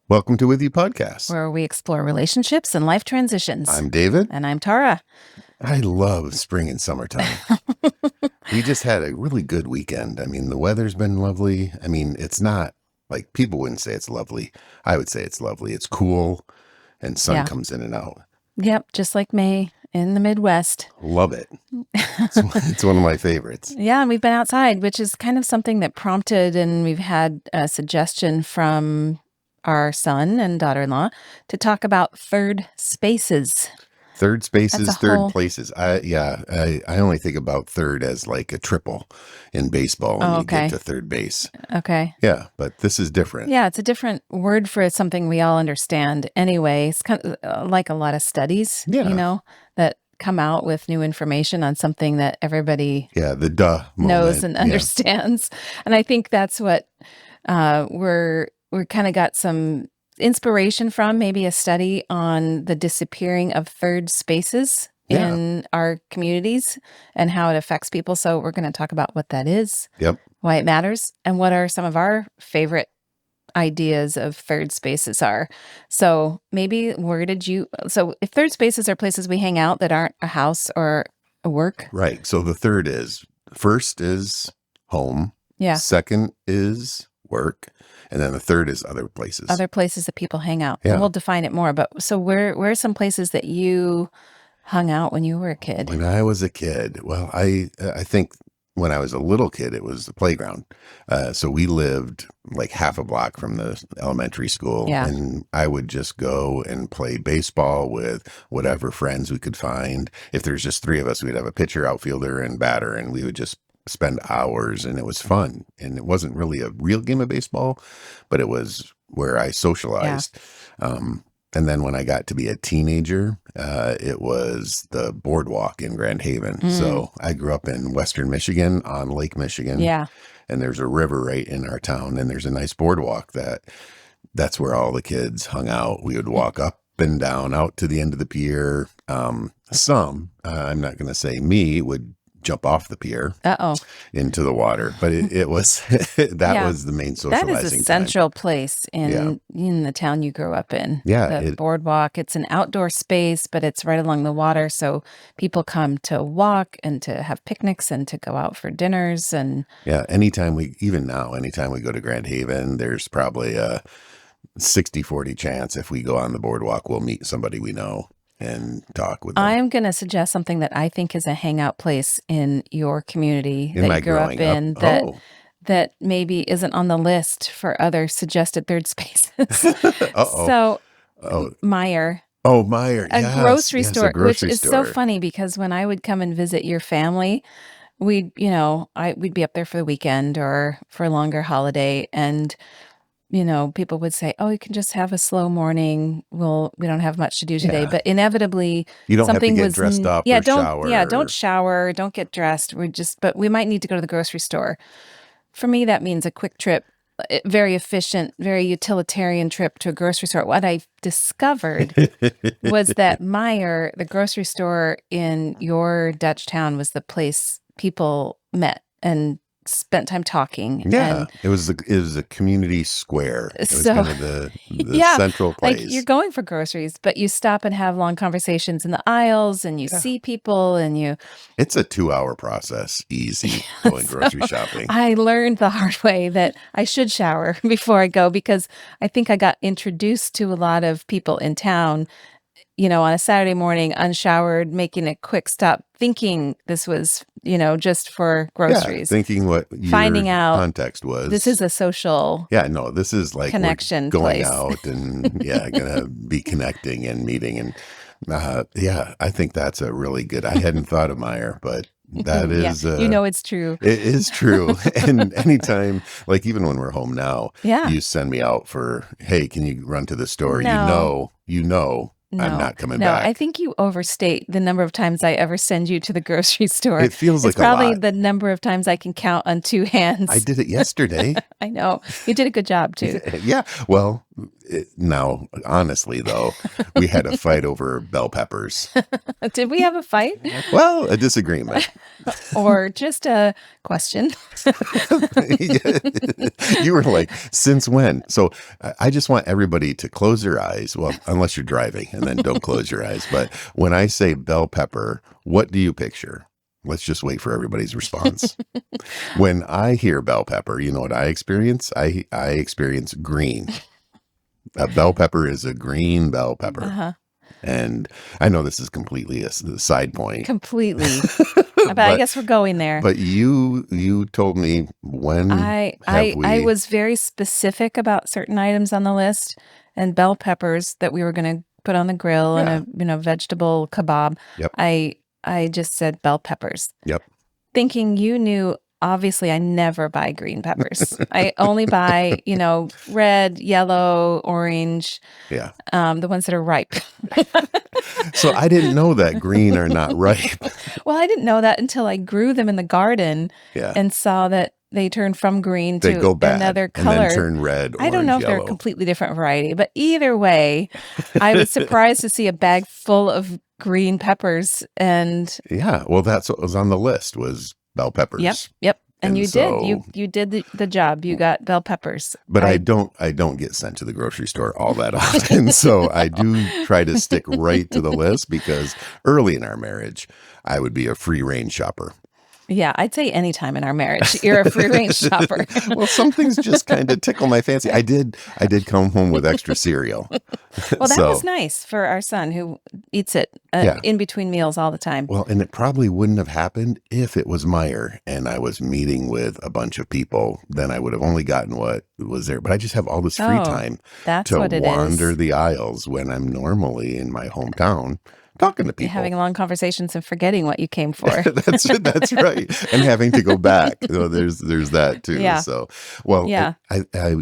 Welcome to With You Podcast. where we explore relationships and life transitions. I'm David. And I'm Tara. I love spring and summertime. We just had a really good weekend. I mean, the weather's been lovely. I mean, it's not like people wouldn't say it's lovely. I would say it's lovely. It's cool and sun Yeah. comes in and out. Yep, just like May in the Midwest. Love it. It's one of my favorites. Yeah, and we've been outside, which is kind of something that prompted, and we've had a suggestion from our son and daughter-in-law to talk about third spaces. Third spaces, That's a third whole- places. I only think about third as like a triple in baseball when Oh, you okay. get to third base. Okay. Yeah, but this is different. Yeah, it's a different word for something we all understand anyway. It's kind of like a lot of studies, Yeah. that come out with new information on something that everybody Yeah, the duh knows moment. and Yeah. understands. And I think that's what we're kind of got some inspiration from, maybe a study on the disappearing of third spaces Yeah. in our communities and how it affects people. So we're going to talk about what that is, Yep. why it matters, and what are some of our favorite ideas of third spaces are. So maybe so if third spaces are places we hang out that aren't a house or a work. Right. So the third is first is home. Yeah. Second is work. And then the third is other places. Other places that people hang out. Yeah. And we'll define it more. But so where are some places that you hung out when you were a kid? When I was a kid, well, I think when I was a little kid, it was the playground. So we lived like half a block from the elementary school. Yeah. And I would just go and play baseball with whatever friends we could find. If there's just three of us, we'd have a pitcher, outfielder, and batter, and we would just spend hours, and it was fun. And it wasn't really a real game of baseball, but it was where I socialized. And then when I got to be a teenager, it was the boardwalk in Grand Haven. So I grew up in Western Michigan on Lake Michigan. Yeah. And there's a river right in our town, and there's a nice boardwalk that's where all the kids hung out. We would walk up and down out to the end of the pier. I'm not going to say me, would jump off the pier into the water, but it was that was the main socializing That is a time. central place in the town you grew up in. Yeah, The boardwalk. It's an outdoor space, but it's right along the water. So people come to walk and to have picnics and to go out for dinners. And Yeah, anytime we go to Grand Haven, there's probably a 60-40 chance if we go on the boardwalk, we'll meet somebody we know and talk with them. I'm going to suggest something that I think is a hangout place in your community In that my you grew up growing up? in Oh. that maybe isn't on the list for other suggested third spaces. Uh-oh. So Oh, Meyer, Meyer. a Yes, grocery yes, a store, which grocery is store. so funny because when I would come and visit your family, we'd be up there for the weekend or for a longer holiday, and people would say, "Oh, you can just have a slow morning. We don't have much to do today." Yeah. But inevitably, You don't have to something get was dressed up or shower. don't shower, don't get dressed. But we might need to go to the grocery store. For me, that means a quick trip, very efficient, very utilitarian trip to a grocery store. What I discovered was that Meyer, the grocery store in your Dutch town, was the place people met and spent time talking. Yeah, And it was a community square. It was So- kind of the Yeah, central place. like you're going for groceries, but you stop and have long conversations in the aisles, and you see people, and It's a 2-hour process, easy, going grocery shopping. I learned the hard way that I should shower before I go, because I think I got introduced to a lot of people in town, on a Saturday morning, unshowered, making a quick stop, thinking this was, just for groceries. Yeah, thinking what your Finding out context was. This is a social Yeah, no, this is like connection we're going place. out and gonna be connecting and meeting, and I think that's a really good. I hadn't thought of Meyer, but that is it's true. it is true. And anytime, like even when we're home now, Yeah. you send me out for, hey, can you run to the store? No. You know I'm No, not coming no, I back. think you overstate the number of times I ever send you to the grocery store. It feels It's like a probably lot. the number of times I can count on two I hands. did it yesterday. I know. You did a good job too. Yeah. Well, now, honestly, though, we had a fight over bell peppers. Did we have a fight Well, a disagreement. or just a question? You were like, since when? So I just want everybody to close their eyes. Well, unless you're driving, and then don't close your eyes. But when I say bell pepper, what do you picture? Let's just wait for everybody's response. When I hear bell pepper, you know what I experience? I experience green. A bell pepper is a green bell pepper. Uh-huh. And I know this is completely a side point. Completely. But I but guess we're going there. but you told me when have I we was very specific about certain items on the list, and bell peppers that we were going to put on the grill and Yeah. a vegetable kebab. Yep. I just said bell peppers, Yep. thinking you knew. Obviously, I never buy green peppers. I only buy, red, yellow, orange, Yeah. the ones that are ripe. So I didn't know that green are not ripe. Well, I didn't know that until I grew them in the garden Yeah. and saw that they turn from green They to go bad another and color. then turn red, I don't know orange, if they're a yellow. completely different variety, but either way, I was surprised to see a bag full of green peppers. And Yeah. Well, that's what was on the list was bell peppers. yep. And And you so- did. You did the job. You got bell peppers. But I don't get sent to the grocery store all that often. So I do try to stick right to the list because early in our marriage, I would be a free range shopper. Yeah, I'd say anytime in our marriage, you're a free range shopper. Well, some things just kind of tickle my fancy. I did come home with extra cereal. Well, that So- was nice for our son who eats it Yeah. in between meals all the time. Well, and it probably wouldn't have happened if it was Meyer and I was meeting with a bunch of people. Then I would have only gotten what was there. But I just have all this free Oh, time That's to what it wander is. the aisles when I'm normally in my hometown talking to You're people. having long conversations and forgetting what you came for. That's right, and having to go back. So there's that too. Yeah. So, well, Yeah.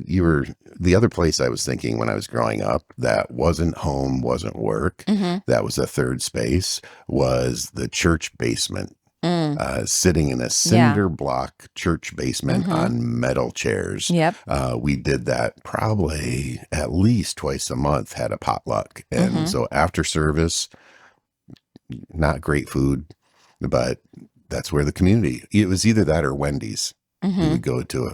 you were the other place I was thinking when I was growing up that wasn't home, wasn't work. Mhm. That was a third space. Was the church basement. Mm. Sitting in a cinder block church basement on metal chairs. Yep. We did that probably at least twice a month, had a potluck. And so after service, not great food, but that's where the community, it was either that or Wendy's. We would go to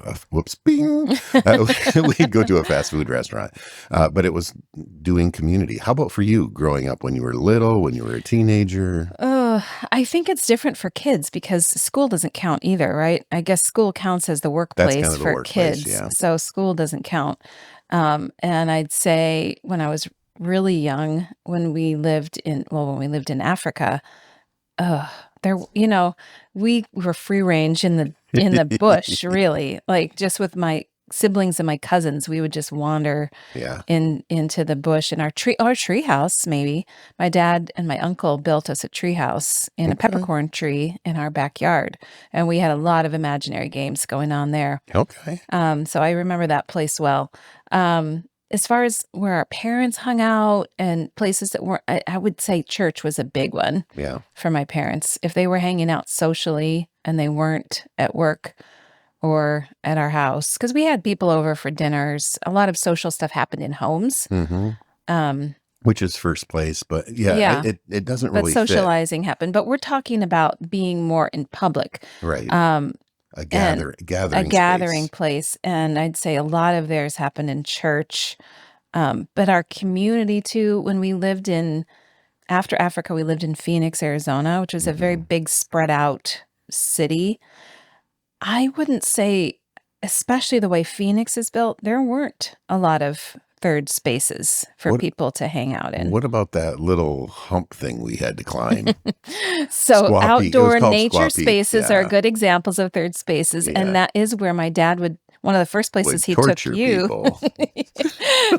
we'd go to a fast food restaurant, but it was doing community. How about for you growing up when you were little, when you were a teenager? I think it's different for kids because school doesn't count either, right? I guess school counts as the workplace kind of the for workplace, kids. yeah. So school doesn't count. And I'd say when I was really young, when we lived in Africa, there, we were free range in the bush, really. Like just with my siblings and my cousins, we would just wander Yeah. into the bush in our tree house. Maybe my dad and my uncle built us a tree house in a peppercorn tree in our backyard, and we had a lot of imaginary games going on there. Okay. So I remember that place well. As far as where our parents hung out and places that weren't, I would say church was a big one Yeah. for my parents. If they were hanging out socially and they weren't at work or at our house, because we had people over for dinners, a lot of social stuff happened in homes. Which is first place, but Yeah. it doesn't But really fit. socializing happened. But we're talking about being more in public. Right. A and gathering a gathering space. place. And I'd say a lot of theirs happened in church. But our community too, when we lived after Africa, we lived in Phoenix, Arizona, which was a very big spread out city. I wouldn't say, especially the way Phoenix is built, there weren't a lot of third spaces for What- people to hang out in. What about that little hump thing we had to climb? So Squaw Peak. It was outdoor called nature Squaw Peak, spaces are yeah. good examples of third spaces. Yeah. And that is where my dad one of the first Would places he took torture you people.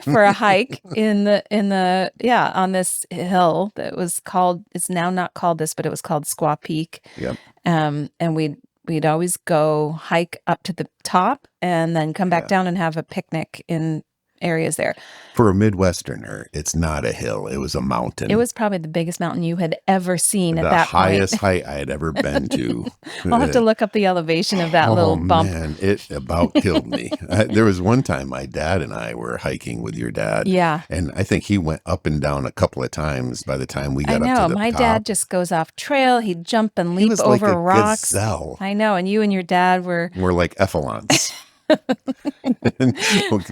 for a hike on this hill that was called, it's now not called this, but it was called Squaw Peak. Yep. And we'd always go hike up to the top and then come back Yeah. down and have a picnic in areas there. For a Midwesterner, it's not a hill. It was a It mountain. was probably the biggest mountain you had ever seen at The that point. highest height I had ever been to. I'll have to look up the elevation of that Oh little bump. man, it about killed me. There was one time my dad and I were hiking with your dad. Yeah. And I think he went up and down a couple of times by the time we I got up know. to the My top. dad just goes off trail. He'd jump and He leap was like over a rocks. gazelle. I know. And you and your dad were. We're like effalons. And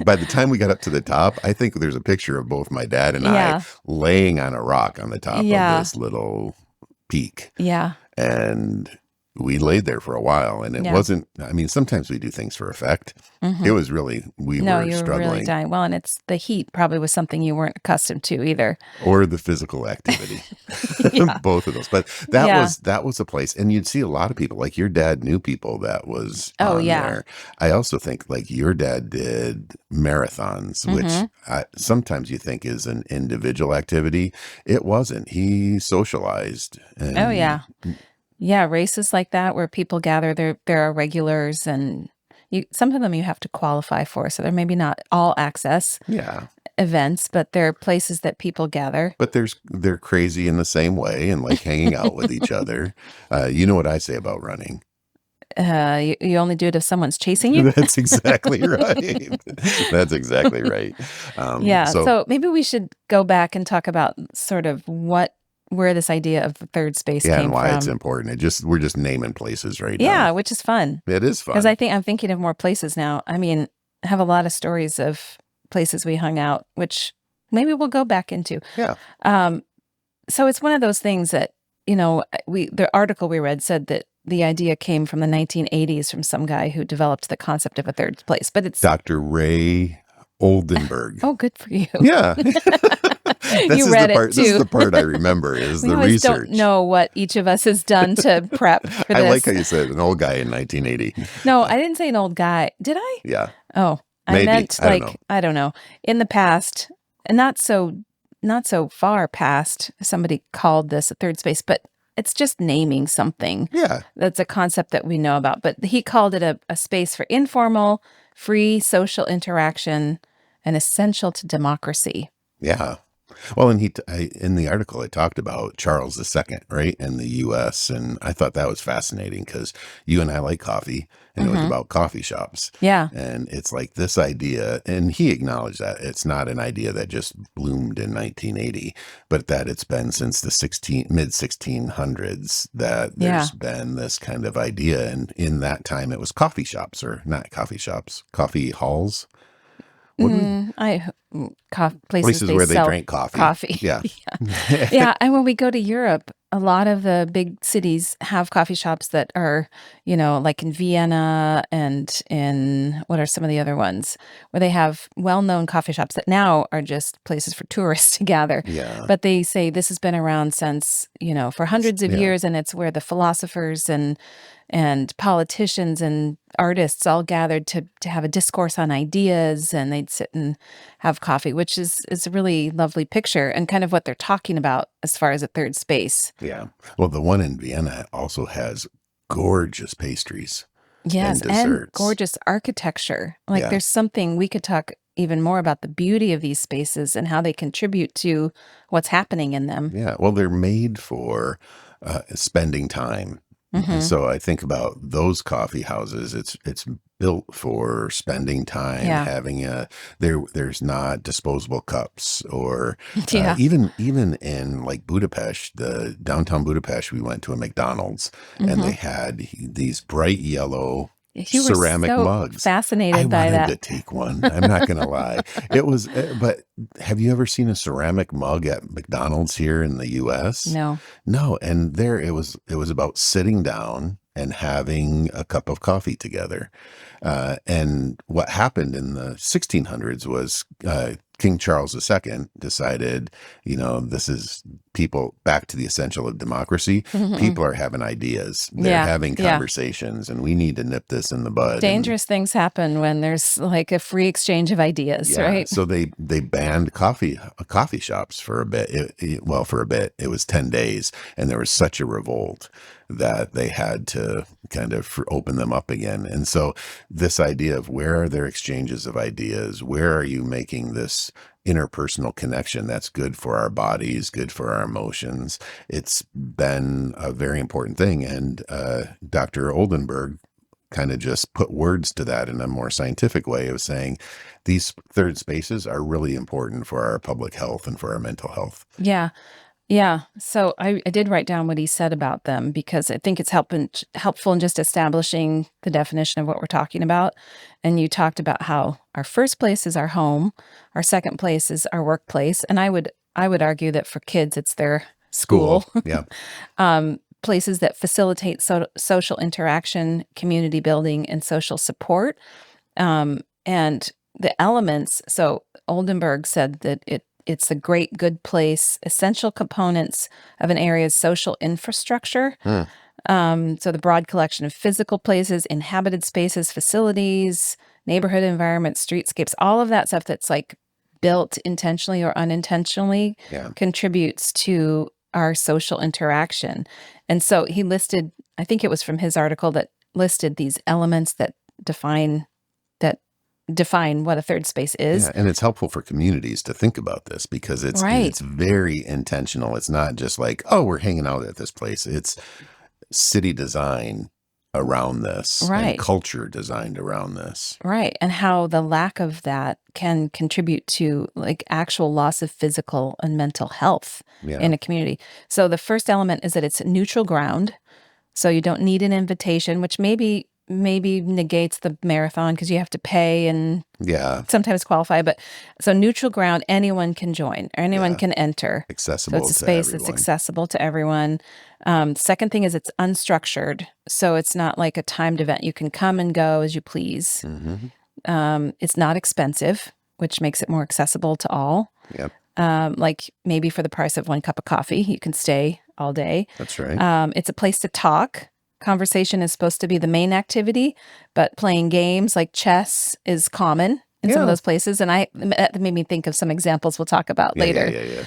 by the time we got up to the top, I think there's a picture of both my dad and Yeah. I laying on a rock on the top Yeah. of this little peak. Yeah. And we laid there for a while, and it Yeah. wasn't, I mean, sometimes we do things for effect. Mhm. It was really, we No, were you were struggling. really dying. Well, and it's the heat probably was something you weren't accustomed to either. Or the physical activity. Yeah. Both of those. But that Yeah. was a place. And you'd see a lot of people, like your dad knew people that was Oh, on yeah. there. I also think like your dad did marathons, which Mhm. sometimes you think is an individual activity. It wasn't. He socialized. And Oh, yeah. Yeah, races like that where people gather, there are regulars, and some of them you have to qualify for. So they're maybe not all access Yeah. events, but they're places that people gather. But they're crazy in the same way and like hanging out with each other. You know what I say about running. You only do it if someone's chasing you. That's exactly right. That's exactly right. Yeah. So So maybe we should go back and talk about sort of where this idea of the third space yeah, came and why from. it's important. We're just naming places right Yeah, now. which is fun It is fun. because I'm thinking of more places now. I mean, I have a lot of stories of places we hung out, which maybe we'll go back into. Yeah. So it's one of those things that, the article we read said that the idea came from the 1980s from some guy who developed the concept of a third place, but it's, Dr. Ray Oldenburg. oh, good for you. Yeah. You read it This is too. the part I remember is We the always research. don't know what each of us has done to prep for I this. like how you said an old guy in 1980. No, I didn't say an old guy. Did I? Yeah. Oh, I Maybe. meant I don't know. I don't know. In the past, and not so far past, somebody called this a third space, but it's just naming something. Yeah. That's a concept that we know about. But he called it a space for informal, free social interaction and essential to democracy. Yeah. Well, and in the article, it talked about Charles II, right, in the U.S., and I thought that was fascinating because you and I like coffee, and it was about coffee shops. Yeah. And it's like this idea, and he acknowledged that it's not an idea that just bloomed in 1980, but that it's been since the mid 1600s that there's been this kind of idea. And in that time, it was coffee shops, or not coffee shops, coffee halls. Places Places where they sell drank coffee. Coffee. Yeah. Yeah. And when we go to Europe, a lot of the big cities have coffee shops that are, like in Vienna and in what are some of the other ones where they have well-known coffee shops that now are just places for tourists to gather. Yeah. But they say this has been around since, for hundreds of Yeah. years, and it's where the philosophers and politicians and artists all gathered to have a discourse on ideas, and they'd sit and have coffee, which is a really lovely picture and kind of what they're talking about as far as a third space. Yeah. Well, the one in Vienna also has gorgeous pastries. Yes, And and desserts. gorgeous architecture. Like Yeah. there's something we could talk even more about the beauty of these spaces and how they contribute to what's happening in them. Yeah. Well, they're made for spending time. Mhm. So I think about those coffee houses. It's built for spending time, Yeah. having there's not disposable cups or Yeah. even in like Budapest, the downtown Budapest, we went to a McDonald's and they had these bright yellow You were ceramic so mugs. fascinated I by wanted to that. take one. I'm not going to lie. It was, but have you ever seen a ceramic mug at McDonald's here in the U.S.? No. No. And there it was about sitting down and having a cup of coffee together. And what happened in the 1600s was King Charles II decided, people back to the essential of democracy. People are having ideas. They're Yeah, having yeah. conversations, and we need to nip this in the bud. And Dangerous things happen when there's like a free exchange of ideas, yeah, right? so they banned coffee shops for a bit. Well, for a bit, it was 10 days, and there was such a revolt that they had to kind of open them up again. And so this idea of where are there exchanges of ideas? Where are you making this interpersonal connection that's good for our bodies, good for our emotions? It's been a very important thing. And Dr. Oldenburg kind of just put words to that in a more scientific way of saying these third spaces are really important for our public health and for our mental health. Yeah. Yeah. So I did write down what he said about them because I think it's helpful in just establishing the definition of what we're talking about. And you talked about how our first place is our home, our second place is our workplace, and I would argue that for kids it's their school. Yeah. Places that facilitate social interaction, community building, and social support. And the elements. So Oldenburg said that it's a great, good place, essential components of an area's social infrastructure. Hmm. So the broad collection of physical places, inhabited spaces, facilities, neighborhood environments, streetscapes, all of that stuff that's like built intentionally or unintentionally Yeah. contributes to our social interaction. And so he listed, I think it was from his article that listed these elements that define what a third space is. Yeah, and it's helpful for communities to think about this because it's very intentional. It's not just like, oh, we're hanging out at this place. It's city design around this and culture designed around this. Right. And how the lack of that can contribute to like actual loss of physical and mental health in a community. So the first element is that it's neutral ground. So you don't need an invitation, which maybe negates the marathon because you have to pay and sometimes qualify. But so neutral ground, anyone can join or anyone can enter. Accessible. So it's a space that's accessible to everyone. Second thing is it's unstructured. So it's not like a timed event. You can come and go as you please. It's not expensive, which makes it more accessible to all. Yep. Like maybe for the price of one cup of coffee, you can stay all day. That's right. It's a place to talk. Conversation is supposed to be the main activity, but playing games like chess is common in some of those places. And that made me think of some examples we'll talk about later.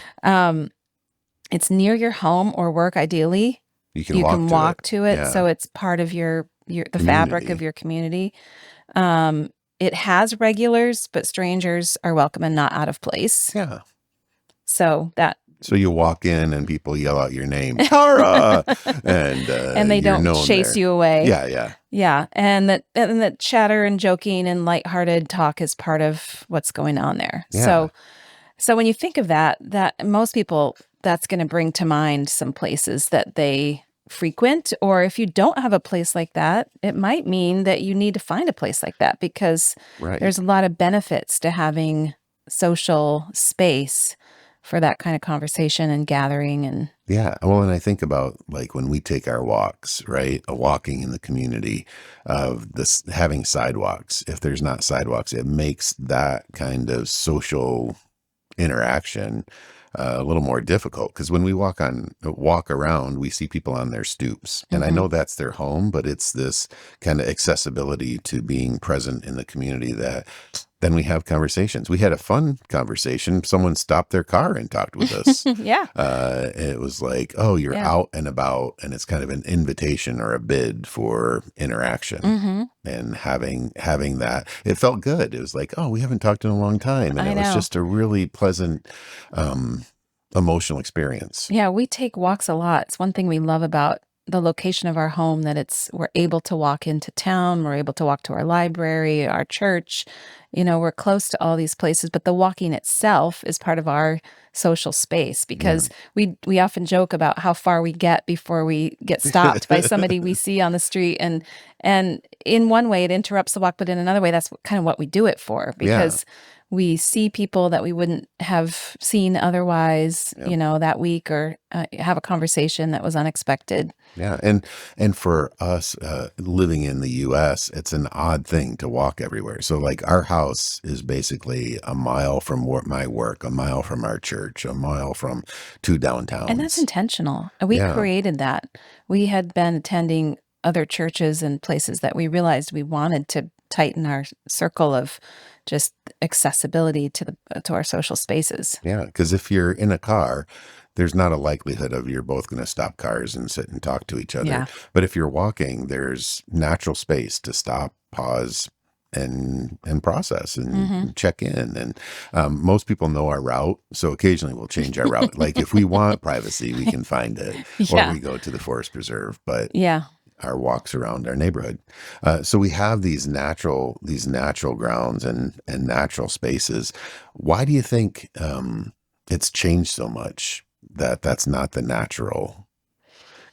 It's near your home or work. Ideally, you can walk to it. So it's part of the fabric of your community. It has regulars, but strangers are welcome and not out of place. Yeah. So you walk in and people yell out your name, Tara, and they don't chase you away. Yeah. And that chatter and joking and lighthearted talk is part of what's going on there. Yeah. So when you think of that most people, that's going to bring to mind some places that they frequent. Or if you don't have a place like that, it might mean that you need to find a place like that because there's a lot of benefits to having social space for that kind of conversation and gathering. And well, and I think about like when we take our walks, right? Walking in the community of this, having sidewalks. If there's not sidewalks, it makes that kind of social interaction a little more difficult because when we walk around, we see people on their stoops, and I know that's their home, but it's this kind of accessibility to being present in the community that then we have conversations. We had a fun conversation. Someone stopped their car and talked with us. It was like, oh, you're out and about, and it's kind of an invitation or a bid for interaction. And having that, it felt good. It was like, oh, we haven't talked in a long time. And it was just a really pleasant, emotional experience. Yeah, we take walks a lot. It's one thing we love about the location of our home, that we're able to walk into town, we're able to walk to our library, our church, we're close to all these places, but the walking itself is part of our social space because we often joke about how far we get before we get stopped by somebody we see on the street. And in one way it interrupts the walk, but in another way, that's kind of what we do it for, because We see people that we wouldn't have seen otherwise, Yeah. that week, or have a conversation that was unexpected. Yeah, and for us living in the U.S., it's an odd thing to walk everywhere. So, like, our house is basically a mile from my work, a mile from our church, a mile from two And that's downtowns. intentional. And we Yeah, created that. We had been attending other churches and places that we realized we wanted to tighten our circle of just accessibility to our social spaces. yeah. Because if you're in a car, there's not a likelihood of you're both going to stop cars and sit and talk to each other. Yeah. But if you're walking, there's natural space to stop, pause, and process Hmm. and check in. And most people know our route, so occasionally we'll change our route. Like if we want privacy, we can find it, or Yeah. we go to the forest preserve. But Yeah. our walks around our neighborhood, so we have these natural grounds and natural spaces. Why do you think it's changed so much that that's not the natural?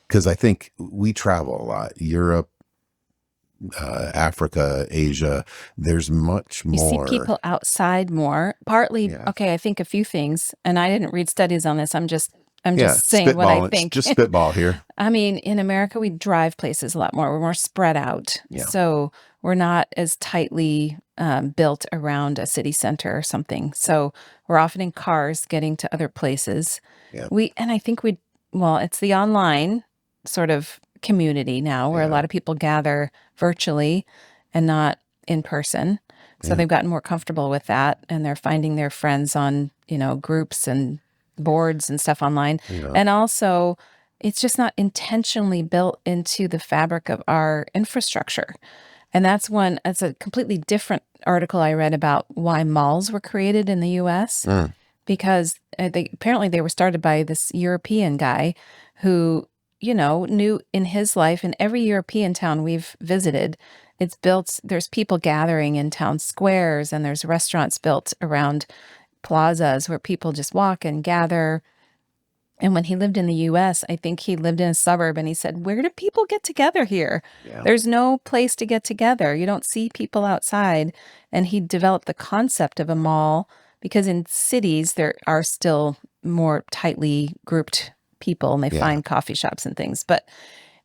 Because I think we travel a lot, Europe, Africa, Asia. There's much You see more. people outside more. Partly, Yeah. okay, I think a few things, and I didn't read studies on this. I'm Yeah. just saying what I Spitball. think. Just spitball here. I mean, in America, we drive places a lot more. We're more spread out. Yeah. So we're not as tightly built around a city center or something. So we're often in cars getting to other places. Yeah. And I think well, it's the online sort of community now where a Yeah. lot of people gather virtually and not in person. So Yeah. they've gotten more comfortable with that, and they're finding their friends on, groups and boards and stuff online. Yeah. And also, it's just not intentionally built into the fabric of our infrastructure. And that's a completely different article I read about why malls were created in the US, Mm. because apparently they were started by this European guy who, knew in his life, in every European town we've visited, there's people gathering in town squares, and there's restaurants built around plazas where people just walk and gather. And when he lived in the US, I think he lived in a suburb, and he said, "Where do people get together here? Yeah. There's no place to get together. You don't see people outside." And he developed the concept of a mall because in cities, there are still more tightly grouped people, and they Yeah. find coffee shops and things. But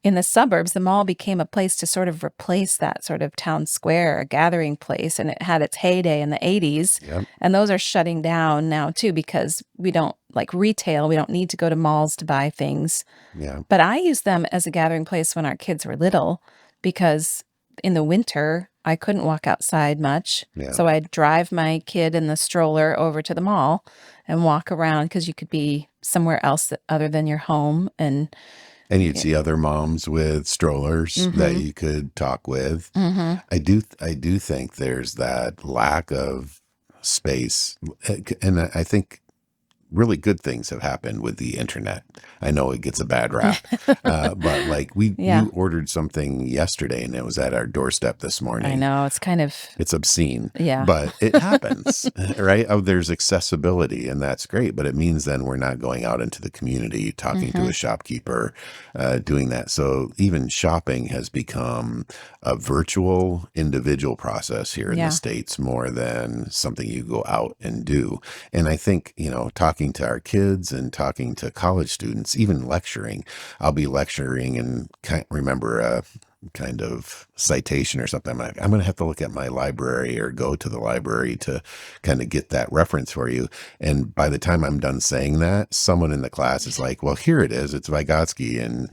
in the suburbs, the mall became a place to sort of replace that sort of town square, a gathering place, and it had its heyday in the 80s. Yep. And those are shutting down now too because we don't like retail. We don't need to go to malls to buy things. Yeah. But I used them as a gathering place when our kids were little because in the winter, I couldn't walk outside much. Yeah. So I'd drive my kid in the stroller over to the mall and walk around because you could be somewhere else other than your home. And And you'd see other moms with strollers that mm-hmm, you could talk with. mm-hmm. I do think there's that lack of space, and I think really good things have happened with the internet. I know it gets a bad rap, but like Yeah, you ordered something yesterday and it was at our doorstep this I morning. know. It's kind of, It's obscene, yeah. but it happens, right? Oh, there's accessibility, and that's great. But it means then we're not going out into the community, talking to Mm-hmm. a shopkeeper, doing that. So even shopping has become a virtual, individual process here in the Yeah. States more than something you go out and do. And I think, talking to our kids and talking to college students, even lecturing, I'll be lecturing and remember a kind of citation or something. I'm going to have to look at my library or go to the library to kind of get that reference for you. And by the time I'm done saying that, someone in the class is like, well, here it is. It's Vygotsky in,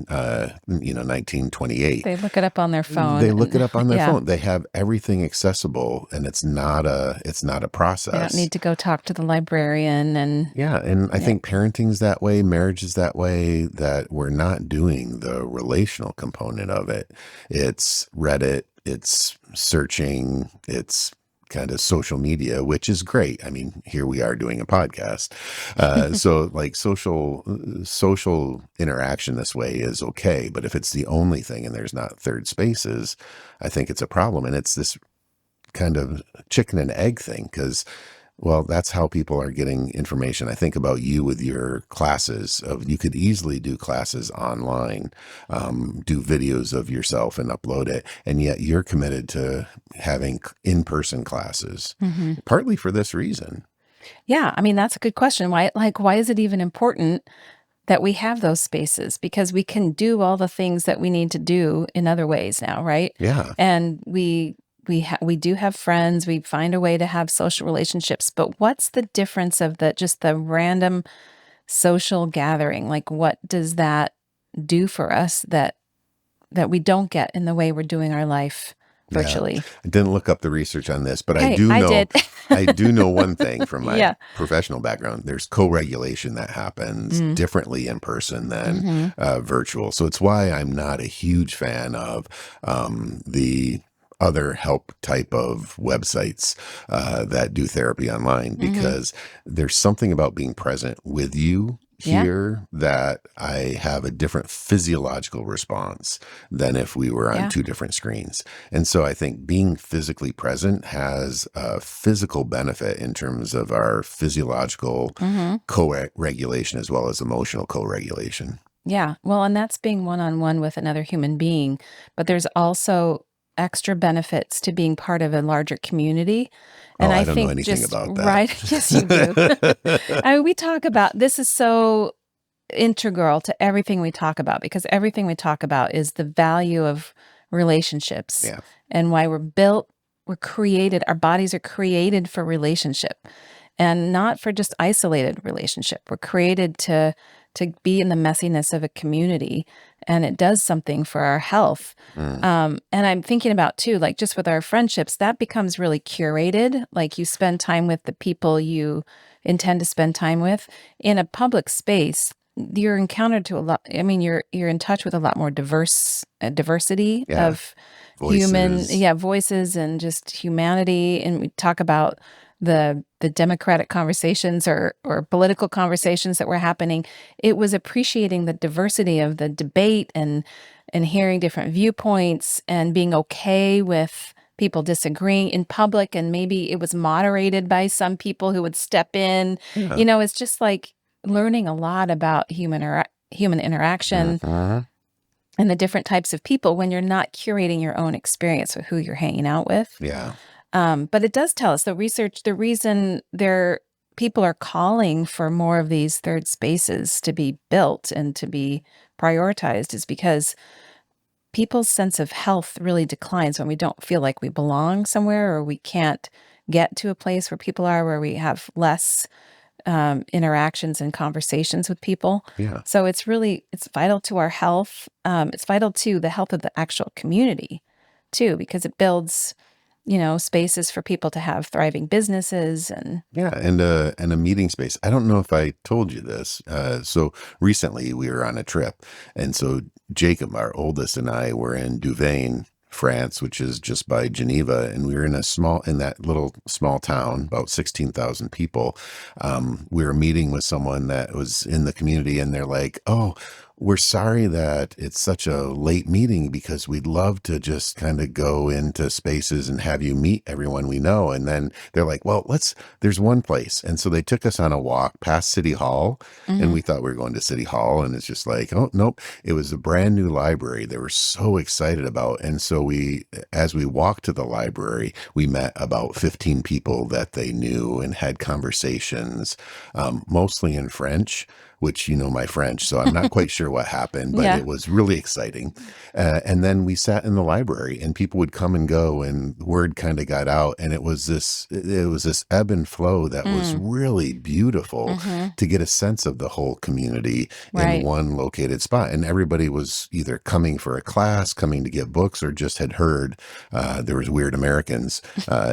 1928. They look it up on their phone. They look it up on their Yeah. phone. They have everything accessible, and it's not a They don't process. need to go talk to the librarian and Yeah, and I yeah. think parenting's that way, marriage is that way, that we're not doing the relational component of it. It's Reddit, it's searching, it's kind of social media, which is great. I mean, here we are doing a podcast. So like social interaction this way is okay, but if it's the only thing and there's not third spaces, I think it's a problem. And it's this kind of chicken and egg thing, because Well, that's how people are getting information. I think about you with your classes. Of you could easily do classes online, do videos of yourself and upload it, and yet you're committed to having in-person classes, Hmm. partly for this reason. Yeah, I mean, that's a good question. Why is it even important that we have those spaces? Because we can do all the things that we need to do in other ways now, right? Yeah, And we do have friends. We find a way to have social relationships. But what's the difference of just the random social gathering? Like, what does that do for us that we don't get in the way we're doing our life yeah. virtually? I didn't look up the research on this, but I Hey, do I know. did. I do know one thing from my Yeah. professional background. There's co-regulation that happens Mm. differently in person than Hmm. virtual. So it's why I'm not a huge fan of the other help type of websites that do therapy online, Hmm. because there's something about being present with you Yeah. here that I have a different physiological response than if we were on Yeah. two different screens. And so I think being physically present has a physical benefit in terms of our physiological Hmm. co-regulation as well as emotional co-regulation. Yeah. Well, and that's being one on one with another human being. But there's also extra benefits to being part of a larger community. Oh, And I I don't know think anything just about that. right. Yes, you do. I mean, we talk about this is so integral to everything we talk about because everything we talk about is the value of relationships Yeah. and why we're created, our bodies are created for relationship and not for just isolated relationship. We're created to be in the messiness of a community, and it does something for our health. Mm. And I'm thinking about too, like just with our friendships, that becomes really curated. Like you spend time with the people you intend to spend time with in a public space. You're encountered to a lot. I mean, you're in touch with a lot more diversity Yeah. of human, Voices. yeah, voices and just humanity. And we talk about the democratic conversations or political conversations that were happening. It was appreciating the diversity of the debate and hearing different viewpoints and being okay with people disagreeing in public, and maybe it was moderated by some people who would step in. Yeah. It's just like learning a lot about human interaction Mhm. and the different types of people when you're not curating your own experience with who you're hanging out with. Yeah. But it does tell us the reason people are calling for more of these third spaces to be built and to be prioritized is because people's sense of health really declines when we don't feel like we belong somewhere or we can't get to a place where people are, where we have less interactions and conversations with people. Yeah. So it's vital to our health. It's vital to the health of the actual community too, because it builds, spaces for people to have thriving businesses and Yeah, and a meeting space. I don't know if I told you this. So recently we were on a trip, and so Jacob, our oldest, and I were in Louvain, France, which is just by Geneva, and we were in that little small town, about 16,000 people. We were meeting with someone that was in the community, and they're like, "Oh, we're sorry that it's such a late meeting because we'd love to just kind of go into spaces and have you meet everyone we know." And then they're like, "Well, there's one place." And so they took us on a walk past City Hall, and Mhm. we thought we were going to City Hall. And it's just like, oh, nope. It was a brand new library they were so excited about. And so as we walked to the library, we met about 15 people that they knew and had conversations, mostly in French, which you know my French, so I'm not quite sure what happened, but Yeah. it was really exciting. And then we sat in the library, and people would come and go, and word kind of got out, and it was this ebb and flow that was Mm. really beautiful Mhm. to get a sense of the whole community in Right. one located spot. And everybody was either coming for a class, coming to get books, or just had heard there was weird Americans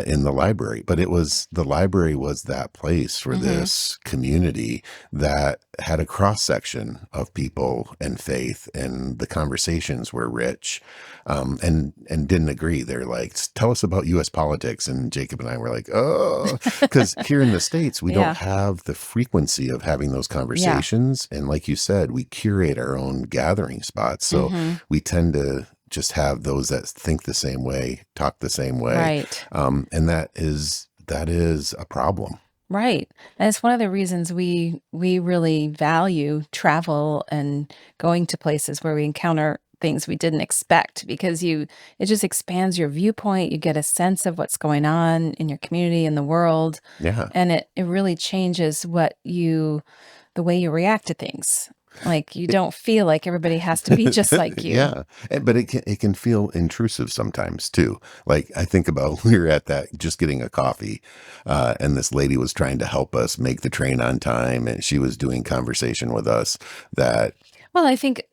in the library. But the library was that place for Mhm. this community that had a cross section of people and faith, and the conversations were rich, and didn't agree. They're like, "Tell us about U.S. politics," and Jacob and I were like, "Oh," because here in the States we don't Yeah. have the frequency of having those Yeah. conversations, and like you said, we curate our own gathering spots, so Mhm. we tend to just have those that think the same way, talk the same way, Right. and that is a problem. Right. And it's one of the reasons we really value travel and going to places where we encounter things we didn't expect, because it just expands your viewpoint. You get a sense of what's going on in your community and the world, Yeah. and it really changes the way you react to things. Like, you don't feel like everybody has to be just like you. Yeah, but it can feel intrusive sometimes too. Like I think about we were at that just getting a coffee, and this lady was trying to help us make the train on time, and she was doing conversation with us that Well, I think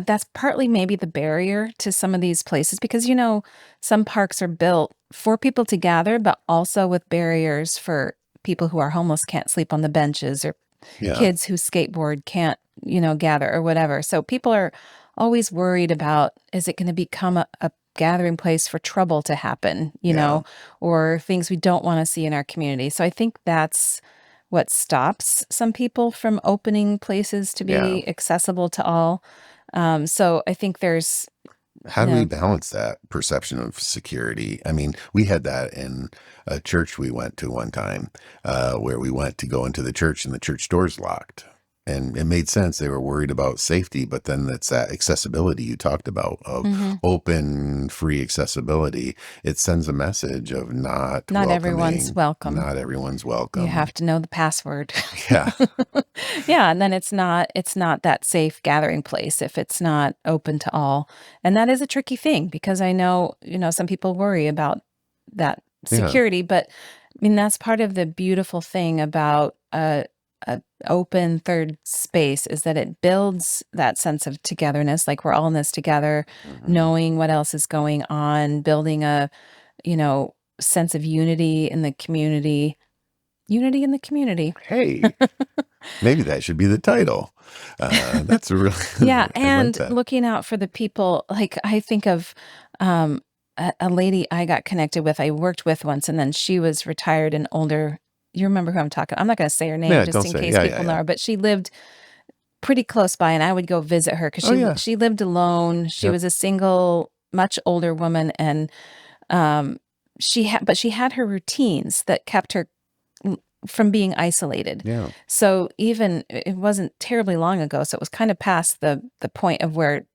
that's partly maybe the barrier to some of these places, because, some parks are built for people to gather, but also with barriers for people who are homeless can't sleep on the benches, or yeah, kids who skateboard can't, gather or whatever. So people are always worried about, is it going to become a gathering place for trouble to happen, yeah, or things we don't want to see in our community. So I think that's what stops some people from opening places to yeah. be accessible to all. So I think there's, How do we balance that perception of security? I mean, we had that in a church we went to one time, where we went to go into the church and the church doors locked. And it made sense. They were worried about safety, but then it's that accessibility you talked about of Mhm. open, free accessibility. It sends a message of not Not everyone's welcoming, welcome. not everyone's You welcome. have to know the password. Yeah. Yeah, and then it's not that safe gathering place if it's not open to all. And that is a tricky thing, because I know, some people worry about that Yeah. security, but I mean, that's part of the beautiful thing about a open third space, is that it builds that sense of togetherness, like we're all in this together, Hmm. knowing what else is going on, building a, sense of unity in the community. Unity in the community. Hey, maybe that should be the title. That's a Yeah, really, I like and that. looking out for the people, like, I think of, a lady I got connected with, I worked with once, and then she was retired and older. You remember who I'm talking. I'm not gonna say her name Yeah. just Don't in say, case yeah, yeah, people know yeah. her, but she lived pretty close by, and I would go visit her, 'cause Oh, yeah. she lived alone. She Yep. was a single, much older woman, and, um, she had her routines that kept her from being isolated. Yeah. So even it wasn't terribly long ago, so it was kind of past the point of where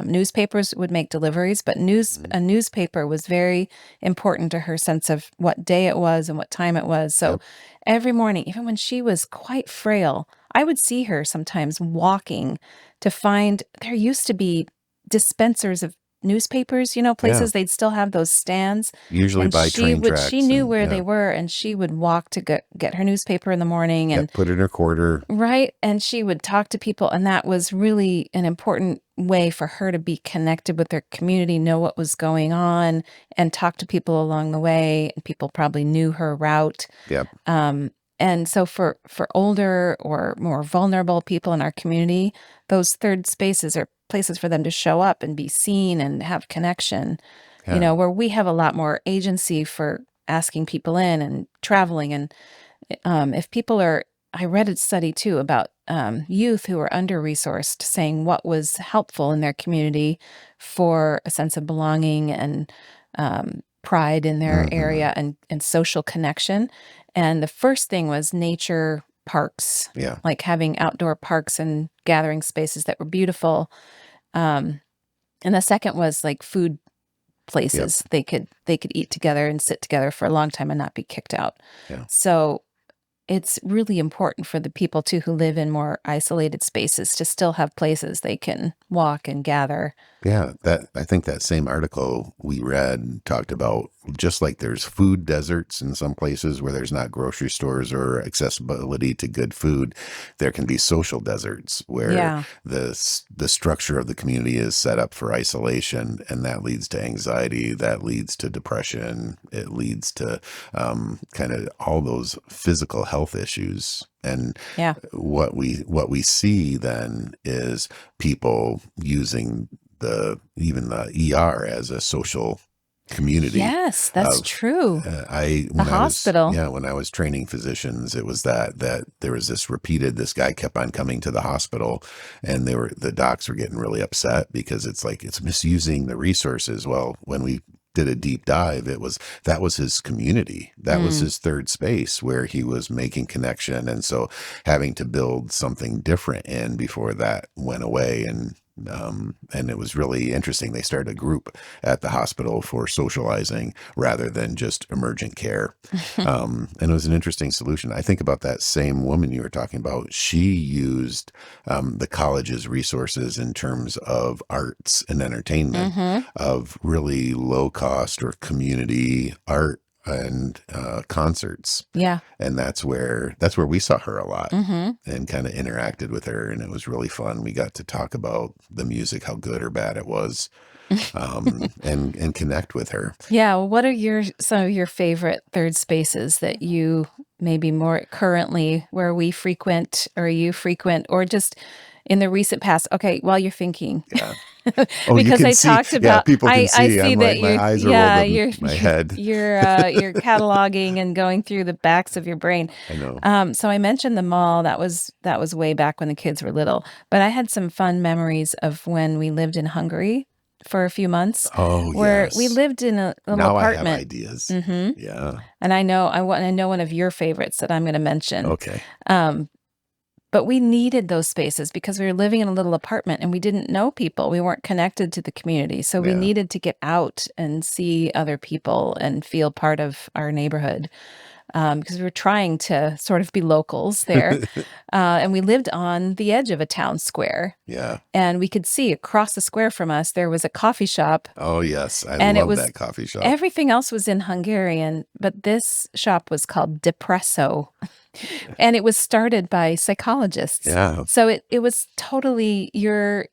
newspapers would make deliveries, but Mhm. a newspaper was very important to her sense of what day it was and what time it was. So Yep. every morning, even when she was quite frail, I would see her sometimes walking to find, there used to be dispensers of newspapers, Yeah. places they'd still have those stands, Usually and by train she tracks knew and where yeah. they were, and she would walk to get her newspaper in the morning, and Yep. Put in a quarter. right, and she would talk to people, and that was really an important way for her to be connected with their community, know what was going on, and talk to people along the way, and people probably knew her route. Yep. Um, and so for older or more vulnerable people in our community, those third spaces are places for them to show up and be seen and have connection, Yeah. where we have a lot more agency for asking people in and traveling. And if people are, I read a study too about youth who are under resourced, saying what was helpful in their community for a sense of belonging and pride in their Hmm. area, and social connection. And the first thing was nature parks, Yeah. like having outdoor parks and gathering spaces that were beautiful. Um, and the second was like food Yep. places they could eat together and sit together for a long time and not be kicked out. Yeah. So it's really important for the people too who live in more isolated spaces to still have places they can walk and gather. Yeah, that I think that same article we read talked about just like there's food deserts in some places where there's not grocery stores or accessibility to good food, there can be social deserts where Yeah. the structure of the community is set up for isolation, and that leads to anxiety, that leads to depression, it leads to kind of all those physical health issues. And Yeah. what we see then is people using even the ER as a social community Yes, that's of true. I The hospital. when I was training physicians, it was that there was this guy kept on coming to the hospital, and the docs were getting really upset because it's like it's misusing the resources. Well, when we did a deep dive, that was his community. That was Mm. his third space where he was making connection. And so having to build something different in before that went away. And it was really interesting. They started a group at the hospital for socializing rather than just emergent care. And it was an interesting solution. I think about that same woman you were talking about. She used the college's resources in terms of arts and entertainment, Mm-hmm. of really low cost or community art and concerts. Yeah. And that's where we saw her a lot Mm-hmm. and kind of interacted with her, and it was really fun. We got to talk about the music, how good or bad it was, and connect with her. Yeah. Well, what are some of your favorite third spaces that you maybe more currently where we frequent or you frequent or just in the recent past? Okay, while you're thinking. Yeah. Oh, you Because can I see. talked Yeah, about people can I see. see I'm that like, my eyes are rolled up my head. you're cataloging and going through the backs of your brain. I know. So I mentioned the mall. That was way back when the kids were little. But I had some fun memories of when we lived in Hungary for a few months, Oh, where we yes. lived in a little Now I have apartment. ideas. Hmm. Yeah. And I know one of your favorites that I'm going to mention. Okay. Um, but we needed those spaces because we were living in a little apartment and we didn't know people. We weren't connected to the community. So we Yeah. needed to get out and see other people and feel part of our neighborhood, because we were trying to sort of be locals there. And we lived on the edge of a town square. Yeah. And we could see across the square from us, there was a coffee shop. Oh, yes. I And it love was that coffee shop. everything else was in Hungarian, but this shop was called Depresso. And it was started by psychologists. Yeah. So it was totally your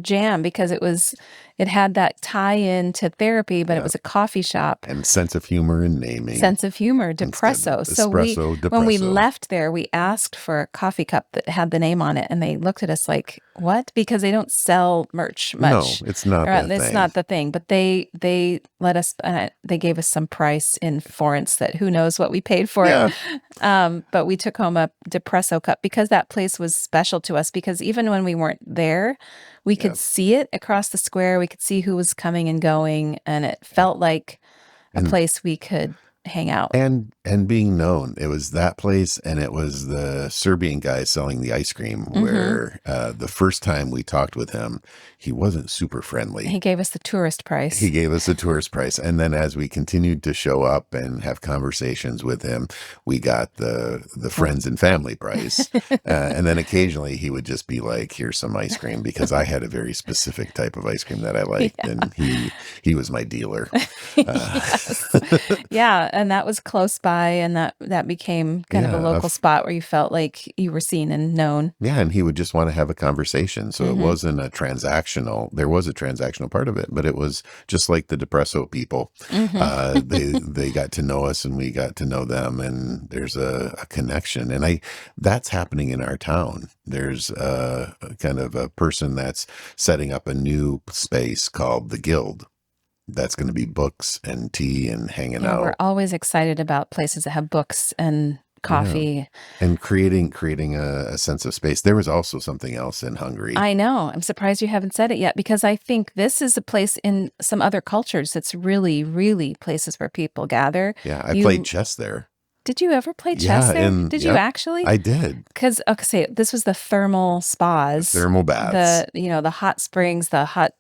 jam because it had that tie-in to therapy, but it Yeah. was a coffee shop. And sense of humor in naming. Sense of humor, Instead Depresso. of So espresso, when we depresso. left there, we asked for a coffee cup that had the name on it, and they looked at us like, "What?" Because they don't sell merch No, much. it's not Or that it's thing. not the thing, but they let us. They gave us some price in forints that who knows what we paid for Yeah. it. But we took home a Depresso cup because that place was special to us. Because even when we weren't there, we Yeah. could see it across the square. We could see who was coming and going, and it felt like a And place we could hang out. and being known, it was that place, and it was the Serbian guy selling the ice cream. Mm-hmm. Where the first time we talked with him, he wasn't super friendly. He gave us the tourist price. He gave us a tourist price, and then as we continued to show up and have conversations with him, we got the friends and family price. And then occasionally he would just be like, "Here's some ice cream," because I had a very specific type of ice cream that I liked, Yeah. and he was my dealer. Yes. Yeah, and that was close by, and that became kind of a Yeah, local spot where you felt like you were seen and known. yeah, and he would just want to have a conversation. So it Mhm. wasn't a transactional. There was a transactional part of it, but it was just like the Depresso people. Mhm. They got to know us, and we got to know them, and there's a connection. And that's happening in our town. There's a kind of a person that's setting up a new space called the Guild. That's going to be books and tea and hanging Yeah, we're out. always excited about places that have books and Yeah. coffee. And creating a sense of space. There was also something else in Hungary. I know. I'm surprised you haven't said it yet because I think this is a place in some other cultures that's really, really places where people gather. Yeah, I You played chess there. Did you ever play chess Yeah, there? and Did you yep, actually? I did. Because okay, this was the thermal spas, Thermal baths. the hot springs, the hot